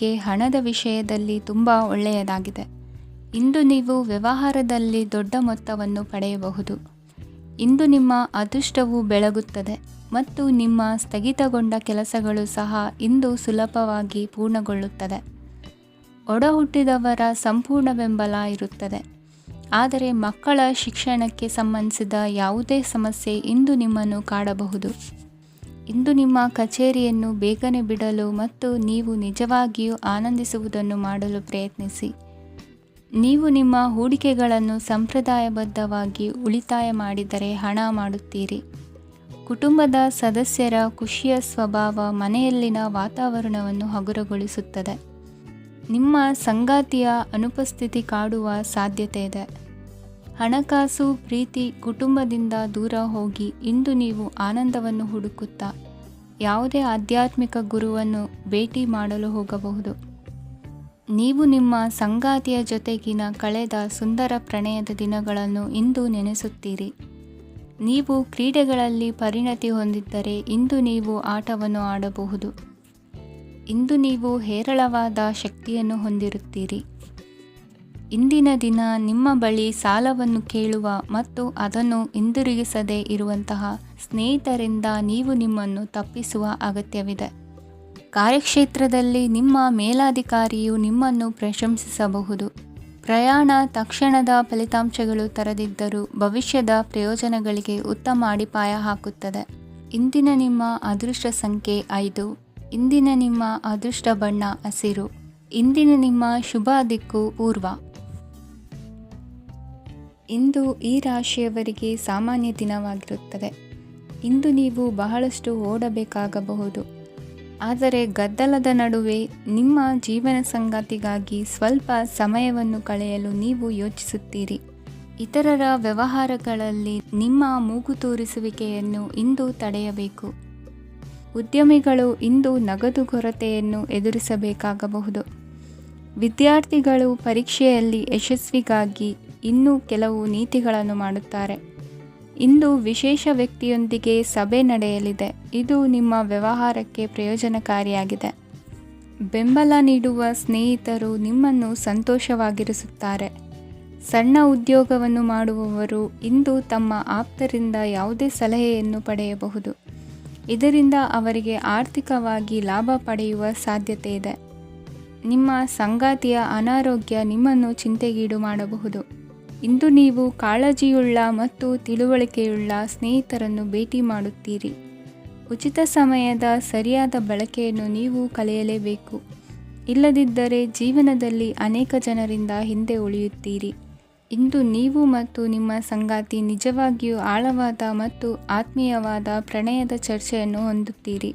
ನಿಮಗೆ ಹಣದ ವಿಷಯದಲ್ಲಿ ತುಂಬ ಒಳ್ಳೆಯದಾಗಿದೆ. ಇಂದು ನೀವು ವ್ಯವಹಾರದಲ್ಲಿ ದೊಡ್ಡ ಮೊತ್ತವನ್ನು ಪಡೆಯಬಹುದು. ಇಂದು ನಿಮ್ಮ ಅದೃಷ್ಟವು ಬೆಳಗುತ್ತದೆ ಮತ್ತು ನಿಮ್ಮ ಸ್ಥಗಿತಗೊಂಡ ಕೆಲಸಗಳು ಸಹ ಇಂದು ಸುಲಭವಾಗಿ ಪೂರ್ಣಗೊಳ್ಳುತ್ತದೆ. ಒಡಹುಟ್ಟಿದವರ ಸಂಪೂರ್ಣ ಬೆಂಬಲ ಇರುತ್ತದೆ. ಆದರೆ ಮಕ್ಕಳ ಶಿಕ್ಷಣಕ್ಕೆ ಸಂಬಂಧಿಸಿದ ಯಾವುದೇ ಸಮಸ್ಯೆ ಇಂದು ನಿಮ್ಮನ್ನು ಕಾಡಬಹುದು. ಇಂದು ನಿಮ್ಮ ಕಚೇರಿಯನ್ನು ಬೇಗನೆ ಬಿಡಲು ಮತ್ತು ನೀವು ನಿಜವಾಗಿಯೂ ಆನಂದಿಸುವುದನ್ನು ಮಾಡಲು ಪ್ರಯತ್ನಿಸಿ. ನೀವು ನಿಮ್ಮ ಹೂಡಿಕೆಗಳನ್ನು ಸಂಪ್ರದಾಯಬದ್ಧವಾಗಿ ಉಳಿತಾಯ ಮಾಡಿದರೆ ಹಣ ಮಾಡುತ್ತೀರಿ. ಕುಟುಂಬದ ಸದಸ್ಯರ ಖುಷಿಯ ಸ್ವಭಾವ ಮನೆಯಲ್ಲಿನ ವಾತಾವರಣವನ್ನು ಹಗುರಗೊಳಿಸುತ್ತದೆ. ನಿಮ್ಮ ಸಂಗಾತಿಯ ಅನುಪಸ್ಥಿತಿ ಕಾಡುವ ಸಾಧ್ಯತೆ ಇದೆ. ಹಣಕಾಸು, ಪ್ರೀತಿ, ಕುಟುಂಬದಿಂದ ದೂರ ಹೋಗಿ ಇಂದು ನೀವು ಆನಂದವನ್ನು ಹುಡುಕುತ್ತಾ ಯಾವುದೇ ಆಧ್ಯಾತ್ಮಿಕ ಗುರುವನ್ನು ಭೇಟಿ ಮಾಡಲು ಹೋಗಬಹುದು. ನೀವು ನಿಮ್ಮ ಸಂಗಾತಿಯ ಜೊತೆಗಿನ ಕಳೆದ ಸುಂದರ ಪ್ರಣಯದ ದಿನಗಳನ್ನು ಇಂದು ನೆನೆಸುತ್ತೀರಿ. ನೀವು ಕ್ರೀಡೆಗಳಲ್ಲಿ ಪರಿಣತಿ ಹೊಂದಿದ್ದರೆ ಇಂದು ನೀವು ಆಟವನ್ನು ಆಡಬಹುದು. ಇಂದು ನೀವು ಹೇರಳವಾದ ಶಕ್ತಿಯನ್ನು ಹೊಂದಿರುತ್ತೀರಿ. ಇಂದಿನ ದಿನ ನಿಮ್ಮ ಬಳಿ ಸಾಲವನ್ನು ಕೇಳುವ ಮತ್ತು ಅದನ್ನು ಹಿಂದಿರುಗಿಸದೇ ಇರುವಂತಹ ಸ್ನೇಹಿತರಿಂದ ನೀವು ನಿಮ್ಮನ್ನು ತಪ್ಪಿಸುವ ಅಗತ್ಯವಿದೆ. ಕಾರ್ಯಕ್ಷೇತ್ರದಲ್ಲಿ ನಿಮ್ಮ ಮೇಲಾಧಿಕಾರಿಯು ನಿಮ್ಮನ್ನು ಪ್ರಶಂಸಿಸಬಹುದು. ಪ್ರಯಾಣ ತಕ್ಷಣದ ಫಲಿತಾಂಶಗಳು ತರದಿದ್ದರೂ ಭವಿಷ್ಯದ ಪ್ರಯೋಜನಗಳಿಗೆ ಉತ್ತಮ ಅಡಿಪಾಯ ಹಾಕುತ್ತದೆ. ಇಂದಿನ ನಿಮ್ಮ ಅದೃಷ್ಟ ಸಂಖ್ಯೆ 5. ಇಂದಿನ ನಿಮ್ಮ ಅದೃಷ್ಟ ಬಣ್ಣ ಹಸಿರು. ಇಂದಿನ ನಿಮ್ಮ ಶುಭ ದಿಕ್ಕು ಪೂರ್ವ. ಇಂದು ಈ ರಾಶಿಯವರಿಗೆ ಸಾಮಾನ್ಯ ದಿನವಾಗಿರುತ್ತದೆ. ಇಂದು ನೀವು ಬಹಳಷ್ಟು ಓಡಬೇಕಾಗಬಹುದು. ಆದರೆ ಗದ್ದಲದ ನಡುವೆ ನಿಮ್ಮ ಜೀವನ ಸಂಗಾತಿಗಾಗಿ ಸ್ವಲ್ಪ ಸಮಯವನ್ನು ಕಳೆಯಲು ನೀವು ಯೋಚಿಸುತ್ತೀರಿ. ಇತರರ ವ್ಯವಹಾರಗಳಲ್ಲಿ ನಿಮ್ಮ ಮೂಗು ತೂರಿಸುವಿಕೆಯನ್ನು ಇಂದು ತಡೆಯಬೇಕು. ಉದ್ಯಮಿಗಳು ಇಂದು ನಗದು ಕೊರತೆಯನ್ನು ಎದುರಿಸಬೇಕಾಗಬಹುದು. ವಿದ್ಯಾರ್ಥಿಗಳು ಪರೀಕ್ಷೆಯಲ್ಲಿ ಯಶಸ್ವಿಗಾಗಿ ಇನ್ನೂ ಕೆಲವು ನೀತಿಗಳನ್ನು ಮಾಡುತ್ತಾರೆ. ಇಂದು ವಿಶೇಷ ವ್ಯಕ್ತಿಯೊಂದಿಗೆ ಸಭೆ ನಡೆಯಲಿದೆ. ಇದು ನಿಮ್ಮ ವ್ಯವಹಾರಕ್ಕೆ ಪ್ರಯೋಜನಕಾರಿಯಾಗಿದೆ. ಬೆಂಬಲ ನೀಡುವ ಸ್ನೇಹಿತರು ನಿಮ್ಮನ್ನು ಸಂತೋಷವಾಗಿರಿಸುತ್ತಾರೆ. ಸಣ್ಣ ಉದ್ಯೋಗವನ್ನು ಮಾಡುವವರು ಇಂದು ತಮ್ಮ ಆಪ್ತರಿಂದ ಯಾವುದೇ ಸಲಹೆಯನ್ನು ಪಡೆಯಬಹುದು. ಇದರಿಂದ ಅವರಿಗೆ ಆರ್ಥಿಕವಾಗಿ ಲಾಭ ಪಡೆಯುವ ಸಾಧ್ಯತೆ ಇದೆ. ನಿಮ್ಮ ಸಂಗಾತಿಯ ಅನಾರೋಗ್ಯ ನಿಮ್ಮನ್ನು ಚಿಂತೆಗೀಡು ಮಾಡಬಹುದು. ಇಂದು ನೀವು ಕಾಳಜಿಯುಳ್ಳ ಮತ್ತು ತಿಳುವಳಿಕೆಯುಳ್ಳ ಸ್ನೇಹಿತರನ್ನು ಭೇಟಿ ಮಾಡುತ್ತೀರಿ. ಉಚಿತ ಸಮಯದ ಸರಿಯಾದ ಬಳಕೆಯನ್ನು ನೀವು ಕಲಿಯಲೇಬೇಕು. ಇಲ್ಲದಿದ್ದರೆ ಜೀವನದಲ್ಲಿ ಅನೇಕ ಜನರಿಂದ ಹಿಂದೆ ಉಳಿಯುತ್ತೀರಿ. ಇಂದು ನೀವು ಮತ್ತು ನಿಮ್ಮ ಸಂಗಾತಿ ನಿಜವಾಗಿಯೂ ಆಳವಾದ ಮತ್ತು ಆತ್ಮೀಯವಾದ ಪ್ರಣಯದ ಚರ್ಚೆಯನ್ನು ಹೊಂದುತ್ತೀರಿ.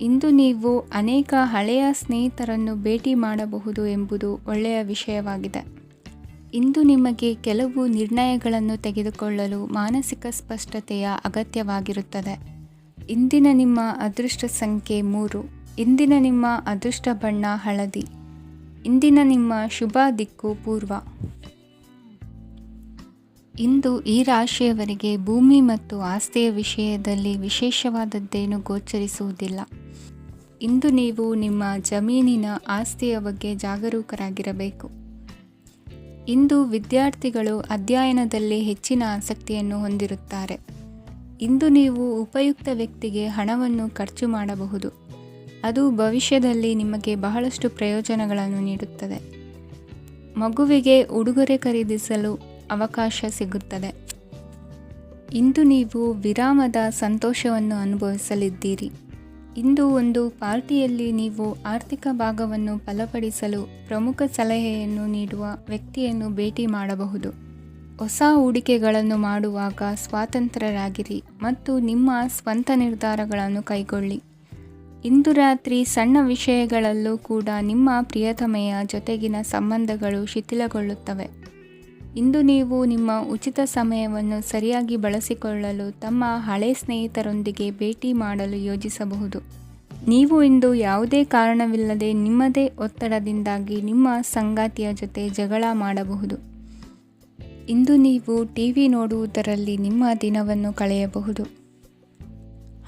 ಇಂದು ನೀವು ಅನೇಕ ಹಳೆಯ ಸ್ನೇಹಿತರನ್ನು ಭೇಟಿ ಮಾಡಬಹುದು ಎಂಬುದು ಒಳ್ಳೆಯ ವಿಷಯವಾಗಿದೆ. ಇಂದು ನಿಮಗೆ ಕೆಲವು ನಿರ್ಣಯಗಳನ್ನು ತೆಗೆದುಕೊಳ್ಳಲು ಮಾನಸಿಕ ಸ್ಪಷ್ಟತೆಯ ಅಗತ್ಯವಾಗಿರುತ್ತದೆ. ಇಂದಿನ ನಿಮ್ಮ ಅದೃಷ್ಟ ಸಂಖ್ಯೆ 3. ಇಂದಿನ ನಿಮ್ಮ ಅದೃಷ್ಟ ಬಣ್ಣ ಹಳದಿ. ಇಂದಿನ ನಿಮ್ಮ ಶುಭ ದಿಕ್ಕು ಪೂರ್ವ. ಇಂದು ಈ ರಾಶಿಯವರಿಗೆ ಭೂಮಿ ಮತ್ತು ಆಸ್ತಿಯ ವಿಷಯದಲ್ಲಿ ವಿಶೇಷವಾದದ್ದೇನು ಗೋಚರಿಸುವುದಿಲ್ಲ. ಇಂದು ನೀವು ನಿಮ್ಮ ಜಮೀನಿನ ಆಸ್ತಿಯ ಬಗ್ಗೆ ಜಾಗರೂಕರಾಗಿರಬೇಕು. ಇಂದು ವಿದ್ಯಾರ್ಥಿಗಳು ಅಧ್ಯಯನದಲ್ಲಿ ಹೆಚ್ಚಿನ ಆಸಕ್ತಿಯನ್ನು ಹೊಂದಿರುತ್ತಾರೆ. ಇಂದು ನೀವು ಉಪಯುಕ್ತ ವ್ಯಕ್ತಿಗೆ ಹಣವನ್ನು ಖರ್ಚು ಮಾಡಬಹುದು. ಅದು ಭವಿಷ್ಯದಲ್ಲಿ ನಿಮಗೆ ಬಹಳಷ್ಟು ಪ್ರಯೋಜನಗಳನ್ನು ನೀಡುತ್ತದೆ. ಮಗುವಿಗೆ ಉಡುಗೊರೆ ಖರೀದಿಸಲು ಅವಕಾಶ ಸಿಗುತ್ತದೆ. ಇಂದು ನೀವು ವಿರಾಮದ ಸಂತೋಷವನ್ನು ಅನುಭವಿಸಲಿದ್ದೀರಿ. ಇಂದು ಒಂದು ಪಾರ್ಟಿಯಲ್ಲಿ ನೀವು ಆರ್ಥಿಕ ಭಾಗವನ್ನು ಬಲಪಡಿಸಲು ಪ್ರಮುಖ ಸಲಹೆಯನ್ನು ನೀಡುವ ವ್ಯಕ್ತಿಯನ್ನು ಭೇಟಿ ಮಾಡಬಹುದು. ಹೊಸ ಹೂಡಿಕೆಗಳನ್ನು ಮಾಡುವಾಗ ಸ್ವತಂತ್ರರಾಗಿರಿ ಮತ್ತು ನಿಮ್ಮ ಸ್ವಂತ ನಿರ್ಧಾರಗಳನ್ನು ಕೈಗೊಳ್ಳಿ. ಇಂದು ರಾತ್ರಿ ಸಣ್ಣ ವಿಷಯಗಳಲ್ಲೂ ಕೂಡ ನಿಮ್ಮ ಪ್ರಿಯತಮೆಯ ಜೊತೆಗಿನ ಸಂಬಂಧಗಳು ಶಿಥಿಲಗೊಳ್ಳುತ್ತವೆ. ಇಂದು ನೀವು ನಿಮ್ಮ ಉಚಿತ ಸಮಯವನ್ನು ಸರಿಯಾಗಿ ಬಳಸಿಕೊಳ್ಳಲು ತಮ್ಮ ಹಳೆ ಸ್ನೇಹಿತರೊಂದಿಗೆ ಭೇಟಿ ಮಾಡಲು ಯೋಜಿಸಬಹುದು. ನೀವು ಇಂದು ಯಾವುದೇ ಕಾರಣವಿಲ್ಲದೆ ನಿಮ್ಮದೇ ಒತ್ತಡದಿಂದಾಗಿ ನಿಮ್ಮ ಸಂಗಾತಿಯ ಜೊತೆ ಜಗಳ ಮಾಡಬಹುದು. ಇಂದು ನೀವು ಟಿವಿ ನೋಡುವುದರಲ್ಲಿ ನಿಮ್ಮ ದಿನವನ್ನು ಕಳೆಯಬಹುದು.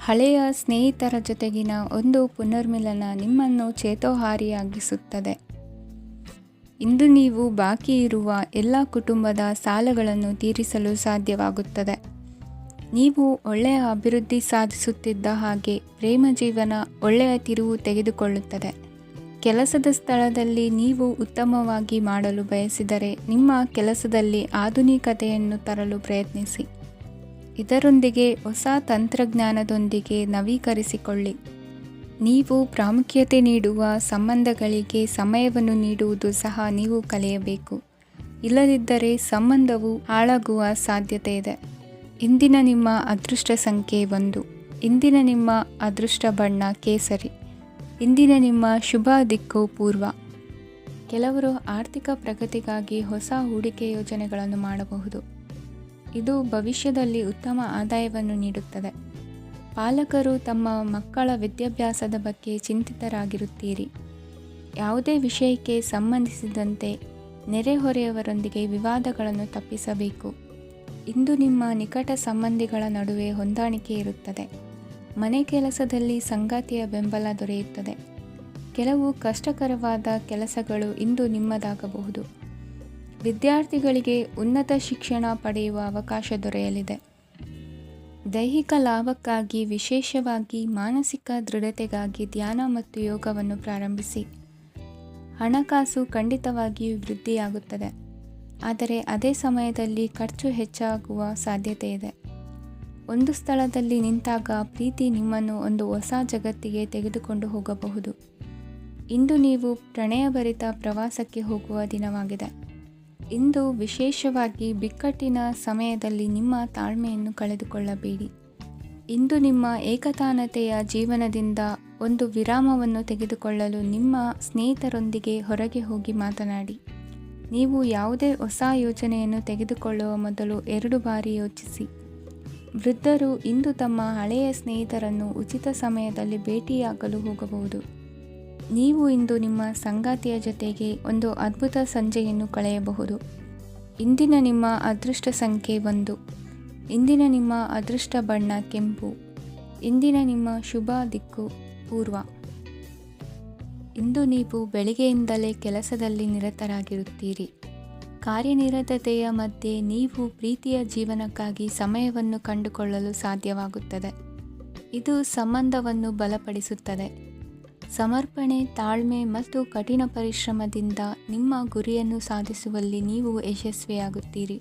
ಹಳೆಯ ಸ್ನೇಹಿತರ ಜೊತೆಗಿನ ಒಂದು ಪುನರ್ಮಿಲನ ನಿಮ್ಮನ್ನು ಚೇತೋಹಾರಿಯಾಗಿಸುತ್ತದೆ. ಇಂದು ನೀವು ಬಾಕಿ ಇರುವ ಎಲ್ಲ ಕುಟುಂಬದ ಸಾಲಗಳನ್ನು ತೀರಿಸಲು ಸಾಧ್ಯವಾಗುತ್ತದೆ. ನೀವು ಒಳ್ಳೆಯ ಅಭಿವೃದ್ಧಿ ಸಾಧಿಸುತ್ತಿದ್ದ ಹಾಗೆ ಪ್ರೇಮ ಜೀವನ ಒಳ್ಳೆಯ ತಿರುವು ತೆಗೆದುಕೊಳ್ಳುತ್ತದೆ. ಕೆಲಸದ ಸ್ಥಳದಲ್ಲಿ ನೀವು ಉತ್ತಮವಾಗಿ ಮಾಡಲು ಬಯಸಿದರೆ ನಿಮ್ಮ ಕೆಲಸದಲ್ಲಿ ಆಧುನಿಕತೆಯನ್ನು ತರಲು ಪ್ರಯತ್ನಿಸಿ. ಇದರೊಂದಿಗೆ ಹೊಸ ತಂತ್ರಜ್ಞಾನದೊಂದಿಗೆ ನವೀಕರಿಸಿಕೊಳ್ಳಿ. ನೀವು ಪ್ರಾಮುಖ್ಯತೆ ನೀಡುವ ಸಂಬಂಧಗಳಿಗೆ ಸಮಯವನ್ನು ನೀಡುವುದು ಸಹ ನೀವು ಕಲಿಯಬೇಕು. ಇಲ್ಲದಿದ್ದರೆ ಸಂಬಂಧವು ಹಾಳಾಗುವ ಸಾಧ್ಯತೆ ಇದೆ. ಇಂದಿನ ನಿಮ್ಮ ಅದೃಷ್ಟ ಸಂಖ್ಯೆ 1. ಇಂದಿನ ನಿಮ್ಮ ಅದೃಷ್ಟ ಬಣ್ಣ ಕೇಸರಿ. ಇಂದಿನ ನಿಮ್ಮ ಶುಭ ದಿಕ್ಕು ಪೂರ್ವ. ಕೆಲವರು ಆರ್ಥಿಕ ಪ್ರಗತಿಗಾಗಿ ಹೊಸ ಹೂಡಿಕೆ ಯೋಜನೆಗಳನ್ನು ಮಾಡಬಹುದು. ಇದು ಭವಿಷ್ಯದಲ್ಲಿ ಉತ್ತಮ ಆದಾಯವನ್ನು ನೀಡುತ್ತದೆ. ಪಾಲಕರು ತಮ್ಮ ಮಕ್ಕಳ ವಿದ್ಯಾಭ್ಯಾಸದ ಬಗ್ಗೆ ಚಿಂತಿತರಾಗಿರುತ್ತೀರಿ. ಯಾವುದೇ ವಿಷಯಕ್ಕೆ ಸಂಬಂಧಿಸಿದಂತೆ ನೆರೆಹೊರೆಯವರೊಂದಿಗೆ ವಿವಾದಗಳನ್ನು ತಪ್ಪಿಸಬೇಕು. ಇಂದು ನಿಮ್ಮ ನಿಕಟ ಸಂಬಂಧಿಗಳ ನಡುವೆ ಹೊಂದಾಣಿಕೆ ಇರುತ್ತದೆ. ಮನೆ ಕೆಲಸದಲ್ಲಿ ಸಂಗಾತಿಯ ಬೆಂಬಲ ದೊರೆಯುತ್ತದೆ. ಕೆಲವು ಕಷ್ಟಕರವಾದ ಕೆಲಸಗಳು ಇಂದು ನಿಮ್ಮದಾಗಬಹುದು. ವಿದ್ಯಾರ್ಥಿಗಳಿಗೆ ಉನ್ನತ ಶಿಕ್ಷಣ ಪಡೆಯುವ ಅವಕಾಶ ದೊರೆಯಲಿದೆ. ದೈಹಿಕ ಲಾಭಕ್ಕಾಗಿ, ವಿಶೇಷವಾಗಿ ಮಾನಸಿಕ ದೃಢತೆಗಾಗಿ ಧ್ಯಾನ ಮತ್ತು ಯೋಗವನ್ನು ಪ್ರಾರಂಭಿಸಿ. ಹಣಕಾಸು ಖಂಡಿತವಾಗಿಯೂ ವೃದ್ಧಿಯಾಗುತ್ತದೆ, ಆದರೆ ಅದೇ ಸಮಯದಲ್ಲಿ ಖರ್ಚು ಹೆಚ್ಚಾಗುವ ಸಾಧ್ಯತೆ ಇದೆ. ಒಂದು ಸ್ಥಳದಲ್ಲಿ ನಿಂತಾಗ ಪ್ರೀತಿ ನಿಮ್ಮನ್ನು ಒಂದು ಹೊಸ ಜಗತ್ತಿಗೆ ತೆಗೆದುಕೊಂಡು ಹೋಗಬಹುದು. ಇಂದು ನೀವು ಪ್ರಣಯಭರಿತ ಪ್ರವಾಸಕ್ಕೆ ಹೋಗುವ ದಿನವಾಗಿದೆ. ಇಂದು ವಿಶೇಷವಾಗಿ ಬಿಕ್ಕಟ್ಟಿನ ಸಮಯದಲ್ಲಿ ನಿಮ್ಮ ತಾಳ್ಮೆಯನ್ನು ಕಳೆದುಕೊಳ್ಳಬೇಡಿ. ಇಂದು ನಿಮ್ಮ ಏಕತಾನತೆಯ ಜೀವನದಿಂದ ಒಂದು ವಿರಾಮವನ್ನು ತೆಗೆದುಕೊಳ್ಳಲು ನಿಮ್ಮ ಸ್ನೇಹಿತರೊಂದಿಗೆ ಹೊರಗೆ ಹೋಗಿ ಮಾತನಾಡಿ. ನೀವು ಯಾವುದೇ ಹೊಸ ಯೋಜನೆಯನ್ನು ತೆಗೆದುಕೊಳ್ಳುವ ಮೊದಲು 2 ಬಾರಿ ಯೋಚಿಸಿ. ವೃದ್ಧರು ಇಂದು ತಮ್ಮ ಹಳೆಯ ಸ್ನೇಹಿತರನ್ನು ಉಚಿತ ಸಮಯದಲ್ಲಿ ಭೇಟಿಯಾಗಲು ಹೋಗಬಹುದು. ನೀವು ಇಂದು ನಿಮ್ಮ ಸಂಗಾತಿಯ ಜೊತೆಗೆ ಒಂದು ಅದ್ಭುತ ಸಂಜೆಯನ್ನು ಕಳೆಯಬಹುದು. ಇಂದಿನ ನಿಮ್ಮ ಅದೃಷ್ಟ ಸಂಖ್ಯೆ 1. ಇಂದಿನ ನಿಮ್ಮ ಅದೃಷ್ಟ ಬಣ್ಣ ಕೆಂಪು. ಇಂದಿನ ನಿಮ್ಮ ಶುಭ ದಿಕ್ಕು ಪೂರ್ವ. ಇಂದು ನೀವು ಬೆಳಿಗ್ಗೆಯಿಂದಲೇ ಕೆಲಸದಲ್ಲಿ ನಿರತರಾಗಿರುತ್ತೀರಿ. ಕಾರ್ಯನಿರತತೆಯ ಮಧ್ಯೆ ನೀವು ಪ್ರೀತಿಯ ಜೀವನಕ್ಕಾಗಿ ಸಮಯವನ್ನು ಕಂಡುಕೊಳ್ಳಲು ಸಾಧ್ಯವಾಗುತ್ತದೆ. ಇದು ಸಂಬಂಧವನ್ನು ಬಲಪಡಿಸುತ್ತದೆ. ಸಮರ್ಪಣೆ, ತಾಳ್ಮೆ ಮತ್ತು ಕಠಿಣ ಪರಿಶ್ರಮದಿಂದ ನಿಮ್ಮ ಗುರಿಯನ್ನು ಸಾಧಿಸುವಲ್ಲಿ ನೀವು ಯಶಸ್ವಿಯಾಗುತ್ತೀರಿ.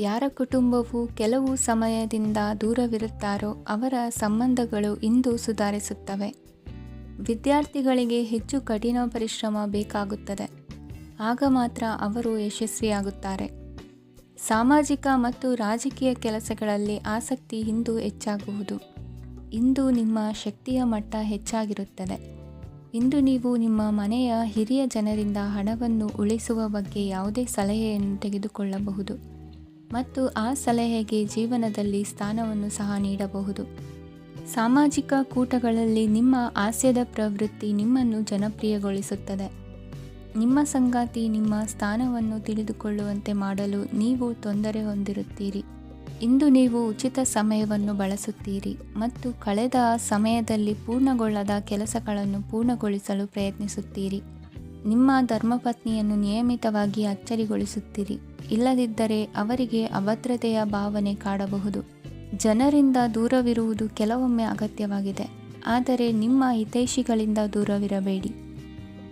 ಯಾರ ಕುಟುಂಬವು ಕೆಲವು ಸಮಯದಿಂದ ದೂರವಿರುತ್ತಾರೋ ಅವರ ಸಂಬಂಧಗಳು ಇಂದು ಸುಧಾರಿಸುತ್ತವೆ. ವಿದ್ಯಾರ್ಥಿಗಳಿಗೆ ಹೆಚ್ಚು ಕಠಿಣ ಪರಿಶ್ರಮ ಬೇಕಾಗುತ್ತದೆ. ಆಗ ಮಾತ್ರ ಅವರು ಯಶಸ್ವಿಯಾಗುತ್ತಾರೆ. ಸಾಮಾಜಿಕ ಮತ್ತು ರಾಜಕೀಯ ಕೆಲಸಗಳಲ್ಲಿ ಆಸಕ್ತಿ ಇಂದು ಹೆಚ್ಚಾಗುವುದು. ಇಂದು ನಿಮ್ಮ ಶಕ್ತಿಯ ಮಟ್ಟ ಹೆಚ್ಚಾಗಿರುತ್ತದೆ. ಇಂದು ನೀವು ನಿಮ್ಮ ಮನೆಯ ಹಿರಿಯ ಜನರಿಂದ ಹಣವನ್ನು ಉಳಿಸುವ ಬಗ್ಗೆ ಯಾವುದೇ ಸಲಹೆಯನ್ನು ತೆಗೆದುಕೊಳ್ಳಬಹುದು ಮತ್ತು ಆ ಸಲಹೆಗೆ ಜೀವನದಲ್ಲಿ ಸ್ಥಾನವನ್ನು ಸಹ ನೀಡಬಹುದು. ಸಾಮಾಜಿಕ ಕೂಟಗಳಲ್ಲಿ ನಿಮ್ಮ ಹಾಸ್ಯದ ಪ್ರವೃತ್ತಿ ನಿಮ್ಮನ್ನು ಜನಪ್ರಿಯಗೊಳಿಸುತ್ತದೆ. ನಿಮ್ಮ ಸಂಗಾತಿ ನಿಮ್ಮ ಸ್ಥಾನವನ್ನು ತಿಳಿದುಕೊಳ್ಳುವಂತೆ ಮಾಡಲು ನೀವು ತೊಂದರೆ ಹೊಂದಿರುತ್ತೀರಿ. ಇಂದು ನೀವು ಉಚಿತ ಸಮಯವನ್ನು ಬಳಸುತ್ತೀರಿ ಮತ್ತು ಕಳೆದ ಸಮಯದಲ್ಲಿ ಪೂರ್ಣಗೊಳ್ಳದ ಕೆಲಸಗಳನ್ನು ಪೂರ್ಣಗೊಳಿಸಲು ಪ್ರಯತ್ನಿಸುತ್ತೀರಿ. ನಿಮ್ಮ ಧರ್ಮಪತ್ನಿಯನ್ನು ನಿಯಮಿತವಾಗಿ ಅಚ್ಚರಿಗೊಳಿಸುತ್ತೀರಿ. ಇಲ್ಲದಿದ್ದರೆ ಅವರಿಗೆ ಅಭದ್ರತೆಯ ಭಾವನೆ ಕಾಡಬಹುದು. ಜನರಿಂದ ದೂರವಿರುವುದು ಕೆಲವೊಮ್ಮೆ ಅಗತ್ಯವಾಗಿದೆ, ಆದರೆ ನಿಮ್ಮ ಹಿತೈಷಿಗಳಿಂದ ದೂರವಿರಬೇಡಿ.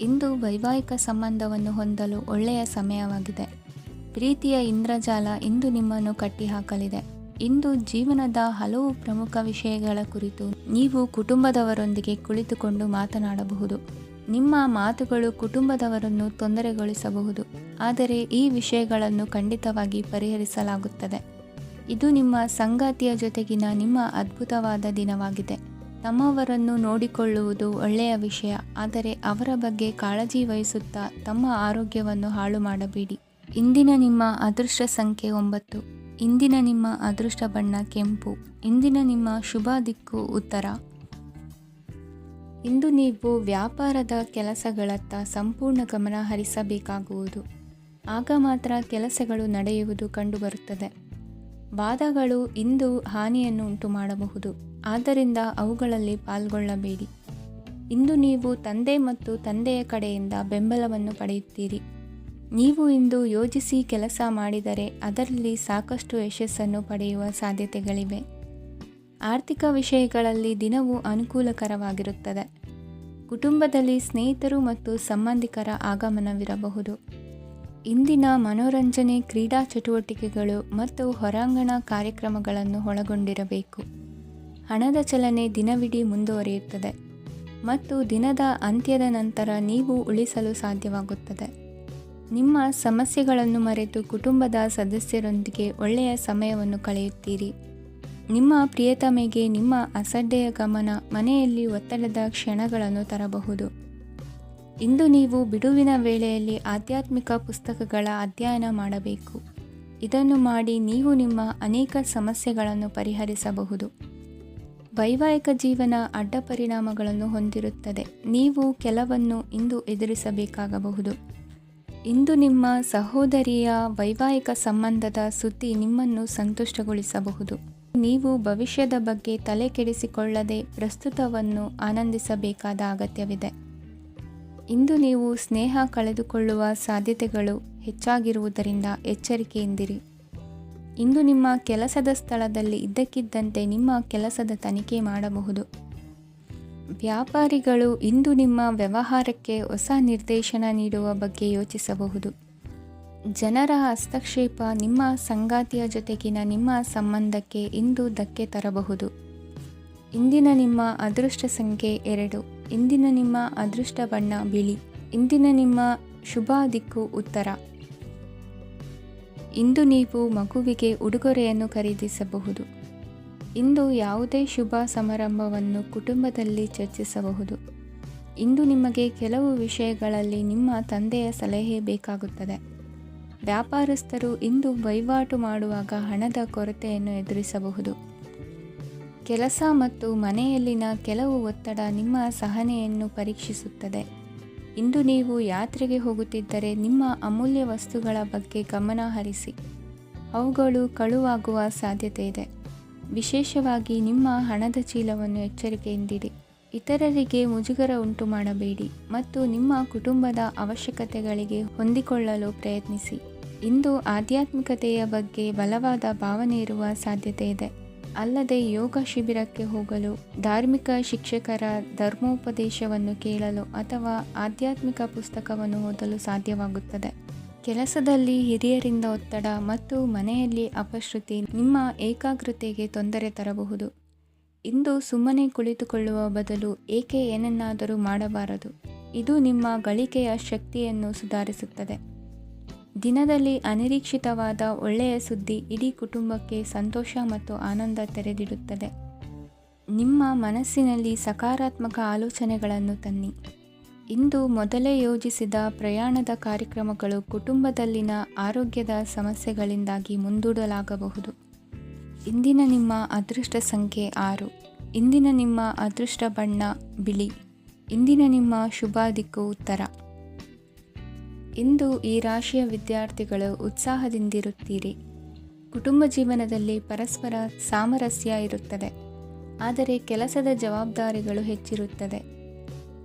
ಇಂದು ವೈವಾಹಿಕ ಸಂಬಂಧವನ್ನು ಹೊಂದಲು ಒಳ್ಳೆಯ ಸಮಯವಾಗಿದೆ. ಪ್ರೀತಿಯ ಇಂದ್ರಜಾಲ ಇಂದು ನಿಮ್ಮನ್ನು ಕಟ್ಟಿಹಾಕಲಿದೆ. ಇಂದು ಜೀವನದ ಹಲವು ಪ್ರಮುಖ ವಿಷಯಗಳ ಕುರಿತು ನೀವು ಕುಟುಂಬದವರೊಂದಿಗೆ ಕುಳಿತುಕೊಂಡು ಮಾತನಾಡಬಹುದು. ನಿಮ್ಮ ಮಾತುಗಳು ಕುಟುಂಬದವರನ್ನು ತೊಂದರೆಗೊಳಿಸಬಹುದು, ಆದರೆ ಈ ವಿಷಯಗಳನ್ನು ಖಂಡಿತವಾಗಿ ಪರಿಹರಿಸಲಾಗುತ್ತದೆ. ಇದು ನಿಮ್ಮ ಸಂಗಾತಿಯ ಜೊತೆಗಿನ ನಿಮ್ಮ ಅದ್ಭುತವಾದ ದಿನವಾಗಿದೆ. ತಮ್ಮವರನ್ನು ನೋಡಿಕೊಳ್ಳುವುದು ಒಳ್ಳೆಯ ವಿಷಯ, ಆದರೆ ಅವರ ಬಗ್ಗೆ ಕಾಳಜಿ ವಹಿಸುತ್ತಾ ತಮ್ಮ ಆರೋಗ್ಯವನ್ನು ಹಾಳು ಮಾಡಬೇಡಿ. ಇಂದಿನ ನಿಮ್ಮ ಅದೃಷ್ಟ ಸಂಖ್ಯೆ 9. ಇಂದಿನ ನಿಮ್ಮ ಅದೃಷ್ಟ ಬಣ್ಣ ಕೆಂಪು. ಇಂದಿನ ನಿಮ್ಮ ಶುಭ ದಿಕ್ಕು ಉತ್ತರ. ಇಂದು ನೀವು ವ್ಯಾಪಾರದ ಕೆಲಸಗಳತ್ತ ಸಂಪೂರ್ಣ ಗಮನ ಹರಿಸಬೇಕಾಗುವುದು. ಆಗ ಮಾತ್ರ ಕೆಲಸಗಳು ನಡೆಯುವುದು ಕಂಡುಬರುತ್ತದೆ. ವಾದಗಳು ಇಂದು ಹಾನಿಯನ್ನು ಉಂಟು ಮಾಡಬಹುದು, ಆದ್ದರಿಂದ ಅವುಗಳಲ್ಲಿ ಪಾಲ್ಗೊಳ್ಳಬೇಡಿ. ಇಂದು ನೀವು ತಂದೆ ಮತ್ತು ತಂದೆಯ ಕಡೆಯಿಂದ ಬೆಂಬಲವನ್ನು ಪಡೆಯುತ್ತೀರಿ. ನೀವು ಇಂದು ಯೋಜಿಸಿ ಕೆಲಸ ಮಾಡಿದರೆ ಅದರಲ್ಲಿ ಸಾಕಷ್ಟು ಯಶಸ್ಸನ್ನು ಪಡೆಯುವ ಸಾಧ್ಯತೆಗಳಿವೆ. ಆರ್ಥಿಕ ವಿಷಯಗಳಲ್ಲಿ ದಿನವೂ ಅನುಕೂಲಕರವಾಗಿರುತ್ತದೆ. ಕುಟುಂಬದಲ್ಲಿ ಸ್ನೇಹಿತರು ಮತ್ತು ಸಂಬಂಧಿಕರ ಆಗಮನವಿರಬಹುದು. ಇಂದಿನ ಮನೋರಂಜನೆ ಕ್ರೀಡಾ ಚಟುವಟಿಕೆಗಳು ಮತ್ತು ಹೊರಾಂಗಣ ಕಾರ್ಯಕ್ರಮಗಳನ್ನು ಒಳಗೊಂಡಿರಬೇಕು. ಹಣದ ಚಲನೆ ದಿನವಿಡೀ ಮುಂದುವರಿಯುತ್ತದೆ ಮತ್ತು ದಿನದ ಅಂತ್ಯದ ನಂತರ ನೀವು ಉಳಿಸಲು ಸಾಧ್ಯವಾಗುತ್ತದೆ. ನಿಮ್ಮ ಸಮಸ್ಯೆಗಳನ್ನು ಮರೆತು ಕುಟುಂಬದ ಸದಸ್ಯರೊಂದಿಗೆ ಒಳ್ಳೆಯ ಸಮಯವನ್ನು ಕಳೆಯುತ್ತೀರಿ. ನಿಮ್ಮ ಪ್ರಿಯತಮೆಗೆ ನಿಮ್ಮ ಅಸಡ್ಡೆಯ ಗಮನ ಮನೆಯಲ್ಲಿ ಒತ್ತಡದ ಕ್ಷಣಗಳನ್ನು ತರಬಹುದು. ಇಂದು ನೀವು ಬಿಡುವಿನ ವೇಳೆಯಲ್ಲಿ ಆಧ್ಯಾತ್ಮಿಕ ಪುಸ್ತಕಗಳ ಅಧ್ಯಯನ ಮಾಡಬೇಕು. ಇದನ್ನು ಮಾಡಿ ನೀವು ನಿಮ್ಮ ಅನೇಕ ಸಮಸ್ಯೆಗಳನ್ನು ಪರಿಹರಿಸಬಹುದು. ವೈವಾಹಿಕ ಜೀವನ ಅಡ್ಡ ಪರಿಣಾಮಗಳನ್ನು ಹೊಂದಿರುತ್ತದೆ. ನೀವು ಕೆಲವನ್ನು ಇಂದು ಎದುರಿಸಬೇಕಾಗಬಹುದು. ಇಂದು ನಿಮ್ಮ ಸಹೋದರಿಯ ವೈವಾಹಿಕ ಸಂಬಂಧದ ಸುದ್ದಿ ನಿಮ್ಮನ್ನು ಸಂತುಷ್ಟಗೊಳಿಸಬಹುದು. ನೀವು ಭವಿಷ್ಯದ ಬಗ್ಗೆ ತಲೆ ಕೆಡಿಸಿಕೊಳ್ಳದೆ ಪ್ರಸ್ತುತವನ್ನು ಆನಂದಿಸಬೇಕಾದ ಅಗತ್ಯವಿದೆ. ಇಂದು ನೀವು ಸ್ನೇಹ ಕಳೆದುಕೊಳ್ಳುವ ಸಾಧ್ಯತೆಗಳು ಹೆಚ್ಚಾಗಿರುವುದರಿಂದ ಎಚ್ಚರಿಕೆಯಿಂದಿರಿ. ಇಂದು ನಿಮ್ಮ ಕೆಲಸದ ಸ್ಥಳದಲ್ಲಿ ಇದ್ದಕ್ಕಿದ್ದಂತೆ ನಿಮ್ಮ ಕೆಲಸದ ತನಿಖೆ ಮಾಡಬಹುದು. ವ್ಯಾಪಾರಿಗಳು ಇಂದು ನಿಮ್ಮ ವ್ಯವಹಾರಕ್ಕೆ ಹೊಸ ನಿರ್ದೇಶನ ನೀಡುವ ಬಗ್ಗೆ ಯೋಚಿಸಬಹುದು. ಜನರ ಹಸ್ತಕ್ಷೇಪ ನಿಮ್ಮ ಸಂಗಾತಿಯ ಜೊತೆಗಿನ ನಿಮ್ಮ ಸಂಬಂಧಕ್ಕೆ ಇಂದು ಧಕ್ಕೆ ತರಬಹುದು. ಇಂದಿನ ನಿಮ್ಮ ಅದೃಷ್ಟ ಸಂಖ್ಯೆ 2. ಇಂದಿನ ನಿಮ್ಮ ಅದೃಷ್ಟ ಬಣ್ಣ ಬಿಳಿ. ಇಂದಿನ ನಿಮ್ಮ ಶುಭ ದಿಕ್ಕು ಉತ್ತರ. ಇಂದು ನೀವು ಮಗುವಿಗೆ ಉಡುಗೊರೆಯನ್ನು ಖರೀದಿಸಬಹುದು. ಇಂದು ಯಾವುದೇ ಶುಭ ಸಮಾರಂಭವನ್ನು ಕುಟುಂಬದಲ್ಲಿ ಚರ್ಚಿಸಬಹುದು. ಇಂದು ನಿಮಗೆ ಕೆಲವು ವಿಷಯಗಳಲ್ಲಿ ನಿಮ್ಮ ತಂದೆಯ ಸಲಹೆ ಬೇಕಾಗುತ್ತದೆ. ವ್ಯಾಪಾರಸ್ಥರು ಇಂದು ವಹಿವಾಟು ಮಾಡುವಾಗ ಹಣದ ಕೊರತೆಯನ್ನು ಎದುರಿಸಬಹುದು. ಕೆಲಸ ಮತ್ತು ಮನೆಯಲ್ಲಿನ ಕೆಲವು ಒತ್ತಡ ನಿಮ್ಮ ಸಹನೆಯನ್ನು ಪರೀಕ್ಷಿಸುತ್ತದೆ. ಇಂದು ನೀವು ಯಾತ್ರೆಗೆ ಹೋಗುತ್ತಿದ್ದರೆ ನಿಮ್ಮ ಅಮೂಲ್ಯ ವಸ್ತುಗಳ ಬಗ್ಗೆ ಗಮನ ಹರಿಸಿ. ಅವುಗಳು ಕಳುವಾಗುವ ಸಾಧ್ಯತೆ ಇದೆ. ವಿಶೇಷವಾಗಿ ನಿಮ್ಮ ಹಣದ ಚೀಲವನ್ನು ಎಚ್ಚರಿಕೆಯಿಂದಿಡಿ. ಇತರರಿಗೆ ಮುಜುಗರ ಉಂಟು ಮಾಡಬೇಡಿ ಮತ್ತು ನಿಮ್ಮ ಕುಟುಂಬದ ಅವಶ್ಯಕತೆಗಳಿಗೆ ಹೊಂದಿಕೊಳ್ಳಲು ಪ್ರಯತ್ನಿಸಿ. ಇಂದು ಆಧ್ಯಾತ್ಮಿಕತೆಯ ಬಗ್ಗೆ ಬಲವಾದ ಭಾವನೆ ಇರುವ ಸಾಧ್ಯತೆ ಇದೆ. ಅಲ್ಲದೆ ಯೋಗ ಶಿಬಿರಕ್ಕೆ ಹೋಗಲು, ಧಾರ್ಮಿಕ ಶಿಕ್ಷಕರ ಧರ್ಮೋಪದೇಶವನ್ನು ಕೇಳಲು ಅಥವಾ ಆಧ್ಯಾತ್ಮಿಕ ಪುಸ್ತಕವನ್ನು ಓದಲು ಸಾಧ್ಯವಾಗುತ್ತದೆ. ಕೆಲಸದಲ್ಲಿ ಹಿರಿಯರಿಂದ ಒತ್ತಡ ಮತ್ತು ಮನೆಯಲ್ಲಿ ಅಪಶ್ರುತಿ ನಿಮ್ಮ ಏಕಾಗ್ರತೆಗೆ ತೊಂದರೆ ತರಬಹುದು. ಇಂದು ಸುಮ್ಮನೆ ಕುಳಿತುಕೊಳ್ಳುವ ಬದಲು ಏಕೆ ಏನನ್ನಾದರೂ ಮಾಡಬಾರದು. ಇದು ನಿಮ್ಮ ಗಳಿಕೆಯ ಶಕ್ತಿಯನ್ನು ಸುಧಾರಿಸುತ್ತದೆ. ದಿನದಲ್ಲಿ ಅನಿರೀಕ್ಷಿತವಾದ ಒಳ್ಳೆಯ ಸುದ್ದಿ ಇಡೀ ಕುಟುಂಬಕ್ಕೆ ಸಂತೋಷ ಮತ್ತು ಆನಂದ ತೆರೆದಿಡುತ್ತದೆ. ನಿಮ್ಮ ಮನಸ್ಸಿನಲ್ಲಿ ಸಕಾರಾತ್ಮಕ ಆಲೋಚನೆಗಳನ್ನು ತನ್ನಿ. ಇಂದು ಮೊದಲೇ ಯೋಜಿಸಿದ ಪ್ರಯಾಣದ ಕಾರ್ಯಕ್ರಮಗಳು ಕುಟುಂಬದಲ್ಲಿನ ಆರೋಗ್ಯದ ಸಮಸ್ಯೆಗಳಿಂದಾಗಿ ಮುಂದೂಡಲಾಗಬಹುದು. ಇಂದಿನ ನಿಮ್ಮ ಅದೃಷ್ಟ ಸಂಖ್ಯೆ 6. ಇಂದಿನ ನಿಮ್ಮ ಅದೃಷ್ಟ ಬಣ್ಣ ಬಿಳಿ. ಇಂದಿನ ನಿಮ್ಮ ಶುಭ ದಿಕ್ಕು ಉತ್ತರ. ಇಂದು ಈ ರಾಶಿಯ ವಿದ್ಯಾರ್ಥಿಗಳು ಉತ್ಸಾಹದಿಂದಿರುತ್ತೀರಿ. ಕುಟುಂಬ ಜೀವನದಲ್ಲಿ ಪರಸ್ಪರ ಸಾಮರಸ್ಯ ಇರುತ್ತದೆ, ಆದರೆ ಕೆಲಸದ ಜವಾಬ್ದಾರಿಗಳು ಹೆಚ್ಚಿರುತ್ತದೆ.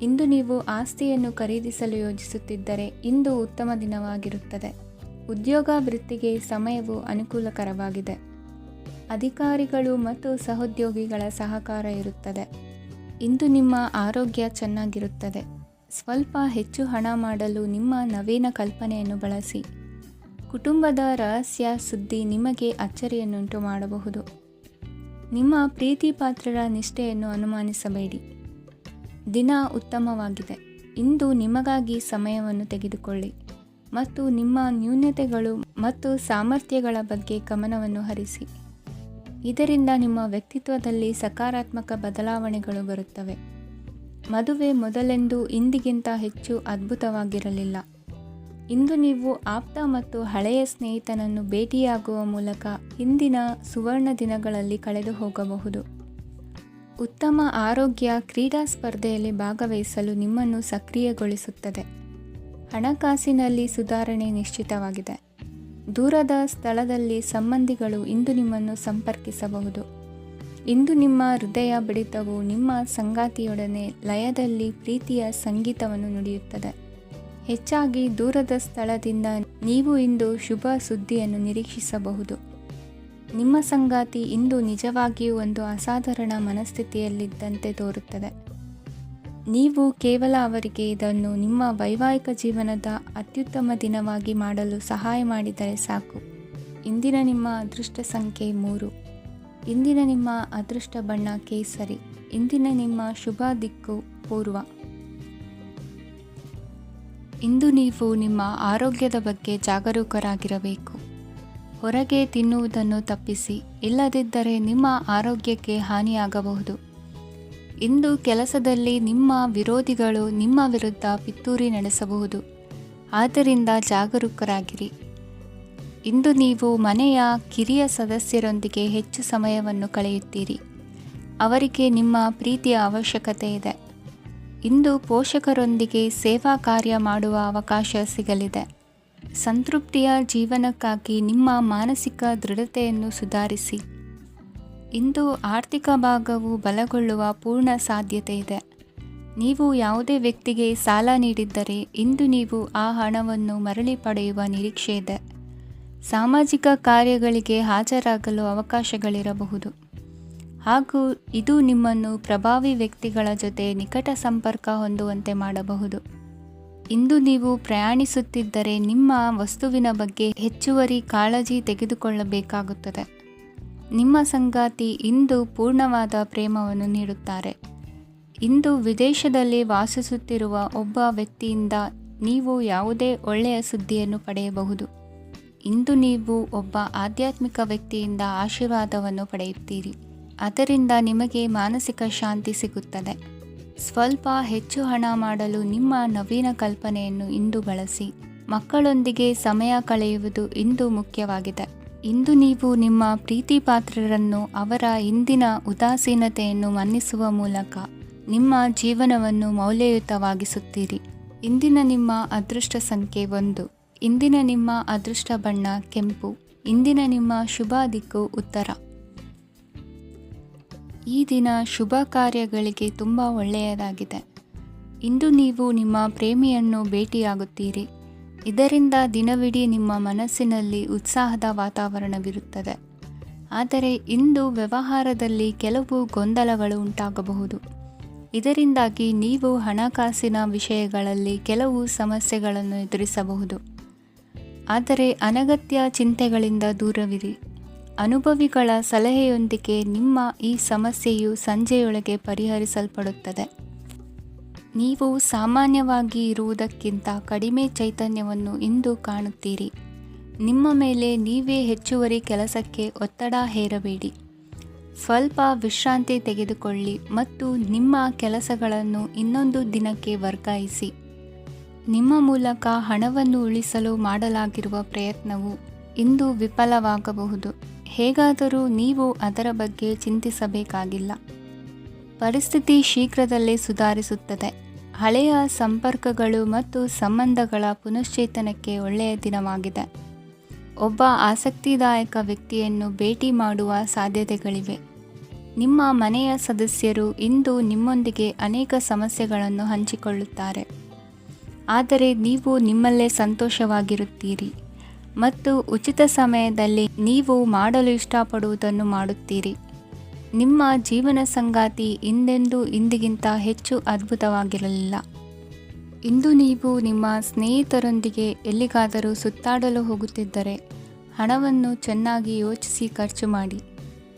ಇಂದು ನೀವು ಆಸ್ತಿಯನ್ನು ಖರೀದಿಸಲು ಯೋಜಿಸುತ್ತಿದ್ದರೆ ಇಂದು ಉತ್ತಮ ದಿನವಾಗಿರುತ್ತದೆ. ಉದ್ಯೋಗ ವೃತ್ತಿಗೆ ಸಮಯವು ಅನುಕೂಲಕರವಾಗಿದೆ. ಅಧಿಕಾರಿಗಳು ಮತ್ತು ಸಹೋದ್ಯೋಗಿಗಳ ಸಹಕಾರ ಇರುತ್ತದೆ. ಇಂದು ನಿಮ್ಮ ಆರೋಗ್ಯ ಚೆನ್ನಾಗಿರುತ್ತದೆ. ಸ್ವಲ್ಪ ಹೆಚ್ಚು ಹಣ ಮಾಡಲು ನಿಮ್ಮ ನವೀನ ಕಲ್ಪನೆಯನ್ನು ಬಳಸಿ. ಕುಟುಂಬದ ರಹಸ್ಯ ಸುದ್ದಿ ನಿಮಗೆ ಅಚ್ಚರಿಯನ್ನುಂಟು ಮಾಡಬಹುದು. ನಿಮ್ಮ ಪ್ರೀತಿ ಪಾತ್ರರ ನಿಷ್ಠೆಯನ್ನು ಅನುಮಾನಿಸಬೇಡಿ. ದಿನ ಉತ್ತಮವಾಗಿದೆ. ಇಂದು ನಿಮಗಾಗಿ ಸಮಯವನ್ನು ತೆಗೆದುಕೊಳ್ಳಿ ಮತ್ತು ನಿಮ್ಮ ನ್ಯೂನತೆಗಳು ಮತ್ತು ಸಾಮರ್ಥ್ಯಗಳ ಬಗ್ಗೆ ಗಮನವನ್ನು ಹರಿಸಿ. ಇದರಿಂದ ನಿಮ್ಮ ವ್ಯಕ್ತಿತ್ವದಲ್ಲಿ ಸಕಾರಾತ್ಮಕ ಬದಲಾವಣೆಗಳು ಬರುತ್ತವೆ. ಮದುವೆ ಮೊದಲೆಂದೂ ಇಂದಿಗಿಂತ ಹೆಚ್ಚು ಅದ್ಭುತವಾಗಿರಲಿಲ್ಲ. ಇಂದು ನೀವು ಆಪ್ತ ಮತ್ತು ಹಳೆಯ ಸ್ನೇಹಿತನನ್ನು ಭೇಟಿಯಾಗುವ ಮೂಲಕ ಹಿಂದಿನ ಸುವರ್ಣ ದಿನಗಳಲ್ಲಿ ಕಳೆದು ಹೋಗಬಹುದು. ಉತ್ತಮ ಆರೋಗ್ಯ ಕ್ರೀಡಾ ಸ್ಪರ್ಧೆಯಲ್ಲಿ ಭಾಗವಹಿಸಲು ನಿಮ್ಮನ್ನು ಸಕ್ರಿಯಗೊಳಿಸುತ್ತದೆ. ಹಣಕಾಸಿನಲ್ಲಿ ಸುಧಾರಣೆ ನಿಶ್ಚಿತವಾಗಿದೆ. ದೂರದ ಸ್ಥಳದಲ್ಲಿ ಸಂಬಂಧಿಗಳು ಇಂದು ನಿಮ್ಮನ್ನು ಸಂಪರ್ಕಿಸಬಹುದು. ಇಂದು ನಿಮ್ಮ ಹೃದಯ ಬಡಿತವು ನಿಮ್ಮ ಸಂಗಾತಿಯೊಡನೆ ಲಯದಲ್ಲಿ ಪ್ರೀತಿಯ ಸಂಗೀತವನ್ನು ನುಡಿಯುತ್ತದೆ. ಹೆಚ್ಚಾಗಿ ದೂರದ ಸ್ಥಳದಿಂದ ನೀವು ಇಂದು ಶುಭ ಸುದ್ದಿಯನ್ನು ನಿರೀಕ್ಷಿಸಬಹುದು. ನಿಮ್ಮ ಸಂಗಾತಿ ಇಂದು ನಿಜವಾಗಿಯೂ ಒಂದು ಅಸಾಧಾರಣ ಮನಸ್ಥಿತಿಯಲ್ಲಿದ್ದಂತೆ ತೋರುತ್ತದೆ. ನೀವು ಕೇವಲ ಅವರಿಗೆ ಇದನ್ನು ನಿಮ್ಮ ವೈವಾಹಿಕ ಜೀವನದ ಅತ್ಯುತ್ತಮ ದಿನವಾಗಿ ಮಾಡಲು ಸಹಾಯ ಮಾಡಿದರೆ ಸಾಕು. ಇಂದಿನ ನಿಮ್ಮ ಅದೃಷ್ಟ ಸಂಖ್ಯೆ 3. ಇಂದಿನ ನಿಮ್ಮ ಅದೃಷ್ಟ ಬಣ್ಣ ಕೇಸರಿ. ಇಂದಿನ ನಿಮ್ಮ ಶುಭ ದಿಕ್ಕು ಪೂರ್ವ. ಇಂದು ನೀವು ನಿಮ್ಮ ಆರೋಗ್ಯದ ಬಗ್ಗೆ ಜಾಗರೂಕರಾಗಿರಬೇಕು. ಹೊರಗೆ ತಿನ್ನುವುದನ್ನು ತಪ್ಪಿಸಿ, ಇಲ್ಲದಿದ್ದರೆ ನಿಮ್ಮ ಆರೋಗ್ಯಕ್ಕೆ ಹಾನಿಯಾಗಬಹುದು. ಇಂದು ಕೆಲಸದಲ್ಲಿ ನಿಮ್ಮ ವಿರೋಧಿಗಳು ನಿಮ್ಮ ವಿರುದ್ಧ ಪಿತೂರಿ ನಡೆಸಬಹುದು, ಆದ್ದರಿಂದ ಜಾಗರೂಕರಾಗಿರಿ. ಇಂದು ನೀವು ಮನೆಯ ಕಿರಿಯ ಸದಸ್ಯರೊಂದಿಗೆ ಹೆಚ್ಚು ಸಮಯವನ್ನು ಕಳೆಯುತ್ತೀರಿ. ಅವರಿಗೆ ನಿಮ್ಮ ಪ್ರೀತಿಯ ಅವಶ್ಯಕತೆ ಇದೆ. ಇಂದು ಪೋಷಕರೊಂದಿಗೆ ಸೇವಾ ಕಾರ್ಯ ಮಾಡುವ ಅವಕಾಶ ಸಿಗಲಿದೆ. ಸಂತೃಪ್ತಿಯ ಜೀವನಕ್ಕಾಗಿ ನಿಮ್ಮ ಮಾನಸಿಕ ದೃಢತೆಯನ್ನು ಸುಧಾರಿಸಿ. ಇಂದು ಆರ್ಥಿಕ ಭಾಗವು ಬಲಗೊಳ್ಳುವ ಪೂರ್ಣ ಸಾಧ್ಯತೆ ಇದೆ. ನೀವು ಯಾವುದೇ ವ್ಯಕ್ತಿಗೆ ಸಾಲ ನೀಡಿದ್ದರೆ ಇಂದು ನೀವು ಆ ಹಣವನ್ನು ಮರಳಿ ಪಡೆಯುವ ನಿರೀಕ್ಷೆ ಇದೆ. ಸಾಮಾಜಿಕ ಕಾರ್ಯಗಳಿಗೆ ಹಾಜರಾಗಲು ಅವಕಾಶಗಳಿರಬಹುದು ಹಾಗೂ ಇದು ನಿಮ್ಮನ್ನು ಪ್ರಭಾವಿ ವ್ಯಕ್ತಿಗಳ ಜೊತೆ ನಿಕಟ ಸಂಪರ್ಕ ಹೊಂದುವಂತೆ ಮಾಡಬಹುದು. ಇಂದು ನೀವು ಪ್ರಯಾಣಿಸುತ್ತಿದ್ದರೆ ನಿಮ್ಮ ವಸ್ತುವಿನ ಬಗ್ಗೆ ಹೆಚ್ಚುವರಿ ಕಾಳಜಿ ತೆಗೆದುಕೊಳ್ಳಬೇಕಾಗುತ್ತದೆ. ನಿಮ್ಮ ಸಂಗಾತಿ ಇಂದು ಪೂರ್ಣವಾದ ಪ್ರೇಮವನ್ನು ನೀಡುತ್ತಾರೆ. ಇಂದು ವಿದೇಶದಲ್ಲಿ ವಾಸಿಸುತ್ತಿರುವ ಒಬ್ಬ ವ್ಯಕ್ತಿಯಿಂದ ನೀವು ಯಾವುದೇ ಒಳ್ಳೆಯ ಸುದ್ದಿಯನ್ನು ಪಡೆಯಬಹುದು. ಇಂದು ನೀವು ಒಬ್ಬ ಆಧ್ಯಾತ್ಮಿಕ ವ್ಯಕ್ತಿಯಿಂದ ಆಶೀರ್ವಾದವನ್ನು ಪಡೆಯುತ್ತೀರಿ. ಅದರಿಂದ ನಿಮಗೆ ಮಾನಸಿಕ ಶಾಂತಿ ಸಿಗುತ್ತದೆ. ಸ್ವಲ್ಪ ಹೆಚ್ಚು ಹಣ ಮಾಡಲು ನಿಮ್ಮ ನವೀನ ಕಲ್ಪನೆಯನ್ನು ಇಂದು ಬಳಸಿ. ಮಕ್ಕಳೊಂದಿಗೆ ಸಮಯ ಕಳೆಯುವುದು ಇಂದು ಮುಖ್ಯವಾಗಿದೆ. ಇಂದು ನೀವು ನಿಮ್ಮ ಪ್ರೀತಿ ಪಾತ್ರರನ್ನು ಅವರ ಇಂದಿನ ಉದಾಸೀನತೆಯನ್ನು ಮನ್ನಿಸುವ ಮೂಲಕ ನಿಮ್ಮ ಜೀವನವನ್ನು ಮೌಲ್ಯಯುತವಾಗಿಸುತ್ತೀರಿ. ಇಂದಿನ ನಿಮ್ಮ ಅದೃಷ್ಟ ಸಂಖ್ಯೆ 1. ಇಂದಿನ ನಿಮ್ಮ ಅದೃಷ್ಟ ಬಣ್ಣ ಕೆಂಪು. ಇಂದಿನ ನಿಮ್ಮ ಶುಭ ದಿಕ್ಕು ಉತ್ತರ. ಈ ದಿನ ಶುಭ ಕಾರ್ಯಗಳಿಗೆ ತುಂಬ ಒಳ್ಳೆಯದಾಗಿದೆ. ಇಂದು ನೀವು ನಿಮ್ಮ ಪ್ರೇಮಿಯನ್ನು ಭೇಟಿಯಾಗುತ್ತೀರಿ. ಇದರಿಂದ ದಿನವಿಡೀ ನಿಮ್ಮ ಮನಸ್ಸಿನಲ್ಲಿ ಉತ್ಸಾಹದ ವಾತಾವರಣವಿರುತ್ತದೆ. ಆದರೆ ಇಂದು ವ್ಯವಹಾರದಲ್ಲಿ ಕೆಲವು ಗೊಂದಲಗಳು ಉಂಟಾಗಬಹುದು. ಇದರಿಂದಾಗಿ ನೀವು ಹಣಕಾಸಿನ ವಿಷಯಗಳಲ್ಲಿ ಕೆಲವು ಸಮಸ್ಯೆಗಳನ್ನು ಎದುರಿಸಬಹುದು. ಆದರೆ ಅನಗತ್ಯ ಚಿಂತೆಗಳಿಂದ ದೂರವಿರಿ. ಅನುಭವಿಗಳ ಸಲಹೆಯೊಂದಿಗೆ ನಿಮ್ಮ ಈ ಸಮಸ್ಯೆಯು ಸಂಜೆಯೊಳಗೆ ಪರಿಹರಿಸಲ್ಪಡುತ್ತದೆ. ನೀವು ಸಾಮಾನ್ಯವಾಗಿ ಇರುವುದಕ್ಕಿಂತ ಕಡಿಮೆ ಚೈತನ್ಯವನ್ನು ಇಂದು ಕಾಣುತ್ತೀರಿ. ನಿಮ್ಮ ಮೇಲೆ ನೀವೇ ಹೆಚ್ಚುವರಿ ಕೆಲಸಕ್ಕೆ ಒತ್ತಡ ಹೇರಬೇಡಿ. ಸ್ವಲ್ಪ ವಿಶ್ರಾಂತಿ ತೆಗೆದುಕೊಳ್ಳಿ ಮತ್ತು ನಿಮ್ಮ ಕೆಲಸಗಳನ್ನು ಇನ್ನೊಂದು ದಿನಕ್ಕೆ ವರ್ಗಾಯಿಸಿ. ನಿಮ್ಮ ಮೂಲಕ ಹಣವನ್ನು ಉಳಿಸಲು ಮಾಡಲಾಗಿರುವ ಪ್ರಯತ್ನವು ಇಂದು ವಿಫಲವಾಗಬಹುದು. ಹೇಗಾದರೂ ನೀವು ಅದರ ಬಗ್ಗೆ ಚಿಂತಿಸಬೇಕಾಗಿಲ್ಲ. ಪರಿಸ್ಥಿತಿ ಶೀಘ್ರದಲ್ಲೇ ಸುಧಾರಿಸುತ್ತದೆ. ಹಳೆಯ ಸಂಪರ್ಕಗಳು ಮತ್ತು ಸಂಬಂಧಗಳ ಪುನಶ್ಚೇತನಕ್ಕೆ ಒಳ್ಳೆಯ ದಿನವಾಗಿದೆ. ಒಬ್ಬ ಆಸಕ್ತಿದಾಯಕ ವ್ಯಕ್ತಿಯನ್ನು ಭೇಟಿ ಮಾಡುವ ಸಾಧ್ಯತೆಗಳಿವೆ. ನಿಮ್ಮ ಮನೆಯ ಸದಸ್ಯರು ಇಂದು ನಿಮ್ಮೊಂದಿಗೆ ಅನೇಕ ಸಮಸ್ಯೆಗಳನ್ನು ಹಂಚಿಕೊಳ್ಳುತ್ತಾರೆ. ಆದರೆ ನೀವು ನಿಮ್ಮಲ್ಲೇ ಸಂತೋಷವಾಗಿರುತ್ತೀರಿ ಮತ್ತು ಉಚಿತ ಸಮಯದಲ್ಲಿ ನೀವು ಮಾಡಲು ಇಷ್ಟಪಡುವುದನ್ನು ಮಾಡುತ್ತೀರಿ. ನಿಮ್ಮ ಜೀವನ ಸಂಗಾತಿ ಇಂದಿಗಿಂತ ಹೆಚ್ಚು ಅದ್ಭುತವಾಗಿರಲಿಲ್ಲ. ಇಂದು ನೀವು ನಿಮ್ಮ ಸ್ನೇಹಿತರೊಂದಿಗೆ ಎಲ್ಲಿಗಾದರೂ ಸುತ್ತಾಡಲು ಹೋಗುತ್ತಿದ್ದರೆ ಹಣವನ್ನು ಚೆನ್ನಾಗಿ ಯೋಚಿಸಿ ಖರ್ಚು ಮಾಡಿ.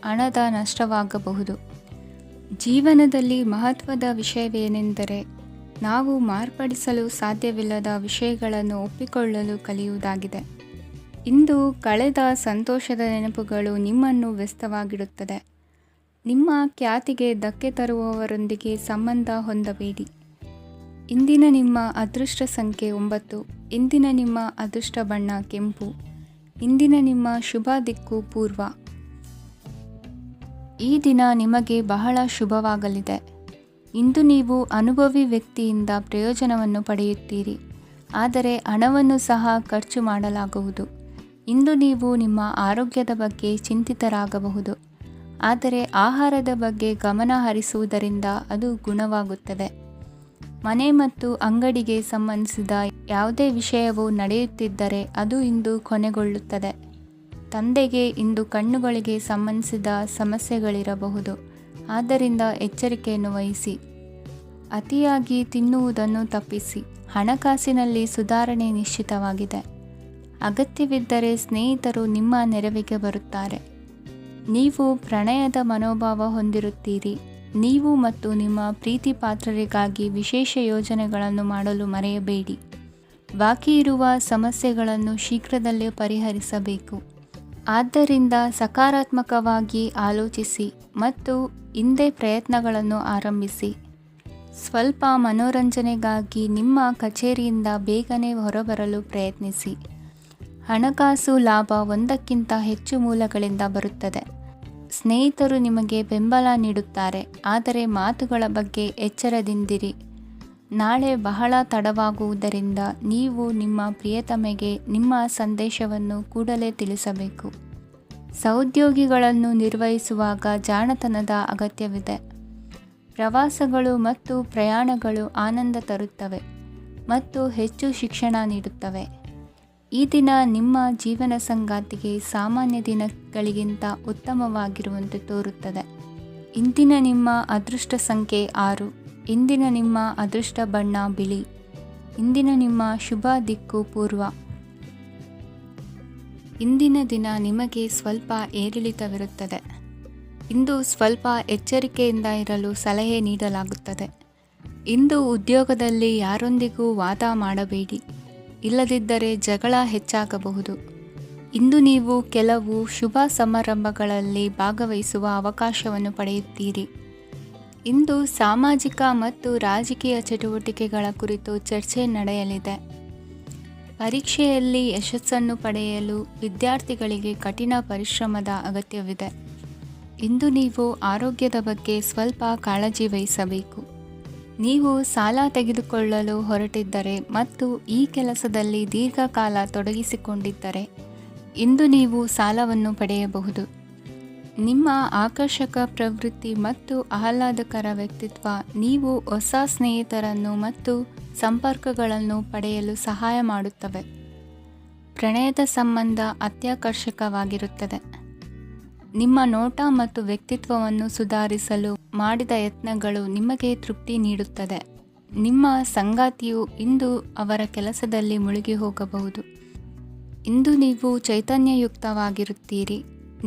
ಹಣದ ನಷ್ಟವಾಗಬಹುದು. ಜೀವನದಲ್ಲಿ ಮಹತ್ವದ ವಿಷಯವೇನೆಂದರೆ ನಾವು ಮಾರ್ಪಡಿಸಲು ಸಾಧ್ಯವಿಲ್ಲದ ವಿಷಯಗಳನ್ನು ಒಪ್ಪಿಕೊಳ್ಳಲು ಕಲಿಯುವುದಾಗಿದೆ. ಇಂದು ಕಳೆದ ಸಂತೋಷದ ನೆನಪುಗಳು ನಿಮ್ಮನ್ನು ವ್ಯಸ್ತವಾಗಿಡುತ್ತದೆ. ನಿಮ್ಮ ಖ್ಯಾತಿಗೆ ಧಕ್ಕೆ ತರುವವರೊಂದಿಗೆ ಸಂಬಂಧ ಹೊಂದಬೇಡಿ. ಇಂದಿನ ನಿಮ್ಮ ಅದೃಷ್ಟ ಸಂಖ್ಯೆ 9. ಇಂದಿನ ನಿಮ್ಮ ಅದೃಷ್ಟ ಬಣ್ಣ ಕೆಂಪು. ಇಂದಿನ ನಿಮ್ಮ ಶುಭ ದಿಕ್ಕು ಪೂರ್ವ. ಈ ದಿನ ನಿಮಗೆ ಬಹಳ ಶುಭವಾಗಲಿದೆ. ಇಂದು ನೀವು ಅನುಭವಿ ವ್ಯಕ್ತಿಯಿಂದ ಪ್ರಯೋಜನವನ್ನು ಪಡೆಯುತ್ತೀರಿ, ಆದರೆ ಹಣವನ್ನು ಸಹ ಖರ್ಚು ಮಾಡಲಾಗುವುದು. ಇಂದು ನೀವು ನಿಮ್ಮ ಆರೋಗ್ಯದ ಬಗ್ಗೆ ಚಿಂತಿತರಾಗಬಹುದು, ಆದರೆ ಆಹಾರದ ಬಗ್ಗೆ ಗಮನ ಹರಿಸುವುದರಿಂದ ಅದು ಗುಣವಾಗುತ್ತದೆ. ಮನೆ ಮತ್ತು ಅಂಗಡಿಗೆ ಸಂಬಂಧಿಸಿದ ಯಾವುದೇ ವಿಷಯವು ನಡೆಯುತ್ತಿದ್ದರೆ ಅದು ಇಂದು ಕೊನೆಗೊಳ್ಳುತ್ತದೆ. ತಂದೆಗೆ ಇಂದು ಕಣ್ಣುಗಳಿಗೆ ಸಂಬಂಧಿಸಿದ ಸಮಸ್ಯೆಗಳಿರಬಹುದು, ಆದ್ದರಿಂದ ಎಚ್ಚರಿಕೆಯನ್ನು ವಹಿಸಿ. ಅತಿಯಾಗಿ ತಿನ್ನುವುದನ್ನು ತಪ್ಪಿಸಿ. ಹಣಕಾಸಿನಲ್ಲಿ ಸುಧಾರಣೆ ನಿಶ್ಚಿತವಾಗಿದೆ. ಅಗತ್ಯವಿದ್ದರೆ ಸ್ನೇಹಿತರು ನಿಮ್ಮ ನೆರವಿಗೆ ಬರುತ್ತಾರೆ. ನೀವು ಪ್ರಣಯದ ಮನೋಭಾವ ಹೊಂದಿರುತ್ತೀರಿ. ನೀವು ಮತ್ತು ನಿಮ್ಮ ಪ್ರೀತಿ ಪಾತ್ರರಿಗಾಗಿ ವಿಶೇಷ ಯೋಜನೆಗಳನ್ನು ಮಾಡಲು ಮರೆಯಬೇಡಿ. ಬಾಕಿ ಇರುವ ಸಮಸ್ಯೆಗಳನ್ನು ಶೀಘ್ರದಲ್ಲೇ ಪರಿಹರಿಸಬೇಕು. ಆದ್ದರಿಂದ ಸಕಾರಾತ್ಮಕವಾಗಿ ಆಲೋಚಿಸಿ ಮತ್ತು ಇಂದೇ ಪ್ರಯತ್ನಗಳನ್ನು ಆರಂಭಿಸಿ. ಸ್ವಲ್ಪ ಮನೋರಂಜನೆಗಾಗಿ ನಿಮ್ಮ ಕಚೇರಿಯಿಂದ ಬೇಗನೆ ಹೊರಬರಲು ಪ್ರಯತ್ನಿಸಿ. ಹಣಕಾಸು ಲಾಭ ಒಂದಕ್ಕಿಂತ ಹೆಚ್ಚು ಮೂಲಗಳಿಂದ ಬರುತ್ತದೆ. ಸ್ನೇಹಿತರು ನಿಮಗೆ ಬೆಂಬಲ ನೀಡುತ್ತಾರೆ, ಆದರೆ ಮಾತುಗಳ ಬಗ್ಗೆ ಎಚ್ಚರದಿಂದಿರಿ. ನಾಳೆ ಬಹಳ ತಡವಾಗುವುದರಿಂದ ನೀವು ನಿಮ್ಮ ಪ್ರಿಯತಮೆಗೆ ನಿಮ್ಮ ಸಂದೇಶವನ್ನು ಕೂಡಲೇ ತಿಳಿಸಬೇಕು. ಸಹೋದ್ಯೋಗಿಗಳನ್ನು ನಿರ್ವಹಿಸುವಾಗ ಜಾಣತನದ ಅಗತ್ಯವಿದೆ. ಪ್ರವಾಸಗಳು ಮತ್ತು ಪ್ರಯಾಣಗಳು ಆನಂದ ತರುತ್ತವೆ ಮತ್ತು ಹೆಚ್ಚು ಶಿಕ್ಷಣ ನೀಡುತ್ತವೆ. ಈ ದಿನ ನಿಮ್ಮ ಜೀವನ ಸಂಗಾತಿಗೆ ಸಾಮಾನ್ಯ ದಿನಗಳಿಗಿಂತ ಉತ್ತಮವಾಗಿರುವಂತೆ ತೋರುತ್ತದೆ. ಇಂದಿನ ನಿಮ್ಮ ಅದೃಷ್ಟ ಸಂಖ್ಯೆ 6. ಇಂದಿನ ನಿಮ್ಮ ಅದೃಷ್ಟ ಬಣ್ಣ ಬಿಳಿ. ಇಂದಿನ ನಿಮ್ಮ ಶುಭ ದಿಕ್ಕು ಪೂರ್ವ. ಇಂದಿನ ದಿನ ನಿಮಗೆ ಸ್ವಲ್ಪ ಏರಿಳಿತವಿರುತ್ತದೆ. ಇಂದು ಸ್ವಲ್ಪ ಎಚ್ಚರಿಕೆಯಿಂದ ಇರಲು ಸಲಹೆ ನೀಡಲಾಗುತ್ತದೆ. ಇಂದು ಉದ್ಯೋಗದಲ್ಲಿ ಯಾರೊಂದಿಗೂ ವಾದ ಮಾಡಬೇಡಿ, ಇಲ್ಲದಿದ್ದರೆ ಜಗಳ ಹೆಚ್ಚಾಗಬಹುದು. ಇಂದು ನೀವು ಕೆಲವು ಶುಭ ಸಮಾರಂಭಗಳಲ್ಲಿ ಭಾಗವಹಿಸುವ ಅವಕಾಶವನ್ನು ಪಡೆಯುತ್ತೀರಿ. ಇಂದು ಸಾಮಾಜಿಕ ಮತ್ತು ರಾಜಕೀಯ ಚಟುವಟಿಕೆಗಳ ಕುರಿತು ಚರ್ಚೆ ನಡೆಯಲಿದೆ. ಪರೀಕ್ಷೆಯಲ್ಲಿ ಯಶಸ್ಸನ್ನು ಪಡೆಯಲು ವಿದ್ಯಾರ್ಥಿಗಳಿಗೆ ಕಠಿಣ ಪರಿಶ್ರಮದ ಅಗತ್ಯವಿದೆ. ಇಂದು ನೀವು ಆರೋಗ್ಯದ ಬಗ್ಗೆ ಸ್ವಲ್ಪ ಕಾಳಜಿ ವಹಿಸಬೇಕು. ನೀವು ಸಾಲ ತೆಗೆದುಕೊಳ್ಳಲು ಹೊರಟಿದ್ದರೆ ಮತ್ತು ಈ ಕೆಲಸದಲ್ಲಿ ದೀರ್ಘಕಾಲ ತೊಡಗಿಸಿಕೊಂಡಿದ್ದರೆ ಇಂದು ನೀವು ಸಾಲವನ್ನು ಪಡೆಯಬಹುದು. ನಿಮ್ಮ ಆಕರ್ಷಕ ಪ್ರವೃತ್ತಿ ಮತ್ತು ಆಹ್ಲಾದಕರ ವ್ಯಕ್ತಿತ್ವ ನೀವು ಹೊಸ ಸ್ನೇಹಿತರನ್ನು ಮತ್ತು ಸಂಪರ್ಕಗಳನ್ನು ಪಡೆಯಲು ಸಹಾಯ ಮಾಡುತ್ತವೆ. ಪ್ರಣಯದ ಸಂಬಂಧ ಅತ್ಯಾಕರ್ಷಕವಾಗಿರುತ್ತದೆ. ನಿಮ್ಮ ನೋಟ ಮತ್ತು ವ್ಯಕ್ತಿತ್ವವನ್ನು ಸುಧಾರಿಸಲು ಮಾಡಿದ ಯತ್ನಗಳು ನಿಮಗೆ ತೃಪ್ತಿ ನೀಡುತ್ತದೆ. ನಿಮ್ಮ ಸಂಗಾತಿಯು ಇಂದು ಅವರ ಕೆಲಸದಲ್ಲಿ ಮುಳುಗಿ ಹೋಗಬಹುದು. ಇಂದು ನೀವು ಚೈತನ್ಯಯುಕ್ತವಾಗಿರುತ್ತೀರಿ.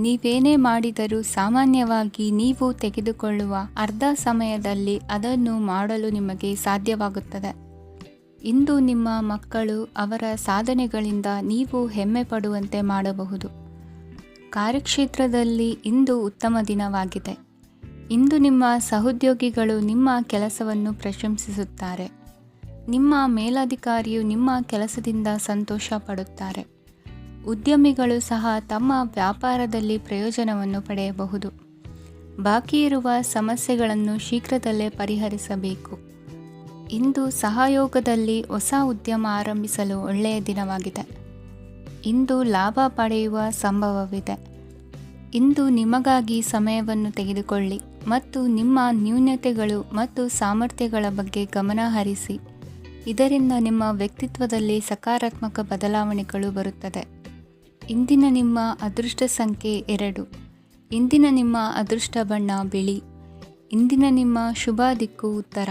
ನೀವೇನೇ ಮಾಡಿದರೂ ಸಾಮಾನ್ಯವಾಗಿ ನೀವು ತೆಗೆದುಕೊಳ್ಳುವ ಅರ್ಧ ಸಮಯದಲ್ಲಿ ಅದನ್ನು ಮಾಡಲು ನಿಮಗೆ ಸಾಧ್ಯವಾಗುತ್ತದೆ. ಇಂದು ನಿಮ್ಮ ಮಕ್ಕಳು ಅವರ ಸಾಧನೆಗಳಿಂದ ನೀವು ಹೆಮ್ಮೆ ಪಡುವಂತೆ ಮಾಡಬಹುದು. ಕಾರ್ಯಕ್ಷೇತ್ರದಲ್ಲಿ ಇಂದು ಉತ್ತಮ ದಿನವಾಗಿದೆ. ಇಂದು ನಿಮ್ಮ ಸಹೋದ್ಯೋಗಿಗಳು ನಿಮ್ಮ ಕೆಲಸವನ್ನು ಪ್ರಶಂಸಿಸುತ್ತಾರೆ. ನಿಮ್ಮ ಮೇಲಧಿಕಾರಿಯು ನಿಮ್ಮ ಕೆಲಸದಿಂದ ಸಂತೋಷ ಪಡುತ್ತಾರೆ. ಉದ್ಯಮಿಗಳು ಸಹ ತಮ್ಮ ವ್ಯಾಪಾರದಲ್ಲಿ ಪ್ರಯೋಜನವನ್ನು ಪಡೆಯಬಹುದು. ಬಾಕಿ ಇರುವ ಸಮಸ್ಯೆಗಳನ್ನು ಶೀಘ್ರದಲ್ಲೇ ಪರಿಹರಿಸಬೇಕು. ಇಂದು ಸಹಯೋಗದಲ್ಲಿ ಹೊಸ ಉದ್ಯಮ ಆರಂಭಿಸಲು ಒಳ್ಳೆಯ ದಿನವಾಗಿದೆ. ಇಂದು ಲಾಭ ಪಡೆಯುವ ಸಂಭವವಿದೆ. ಇಂದು ನಿಮಗಾಗಿ ಸಮಯವನ್ನು ತೆಗೆದುಕೊಳ್ಳಿ ಮತ್ತು ನಿಮ್ಮ ನ್ಯೂನತೆಗಳು ಮತ್ತು ಸಾಮರ್ಥ್ಯಗಳ ಬಗ್ಗೆ ಗಮನ ಹರಿಸಿ. ಇದರಿಂದ ನಿಮ್ಮ ವ್ಯಕ್ತಿತ್ವದಲ್ಲಿ ಸಕಾರಾತ್ಮಕ ಬದಲಾವಣೆಗಳು ಬರುತ್ತದೆ. ಇಂದಿನ ನಿಮ್ಮ ಅದೃಷ್ಟ ಸಂಖ್ಯೆ 2. ಇಂದಿನ ನಿಮ್ಮ ಅದೃಷ್ಟ ಬಣ್ಣ ಬಿಳಿ. ಇಂದಿನ ನಿಮ್ಮ ಶುಭ ದಿಕ್ಕು ಉತ್ತರ.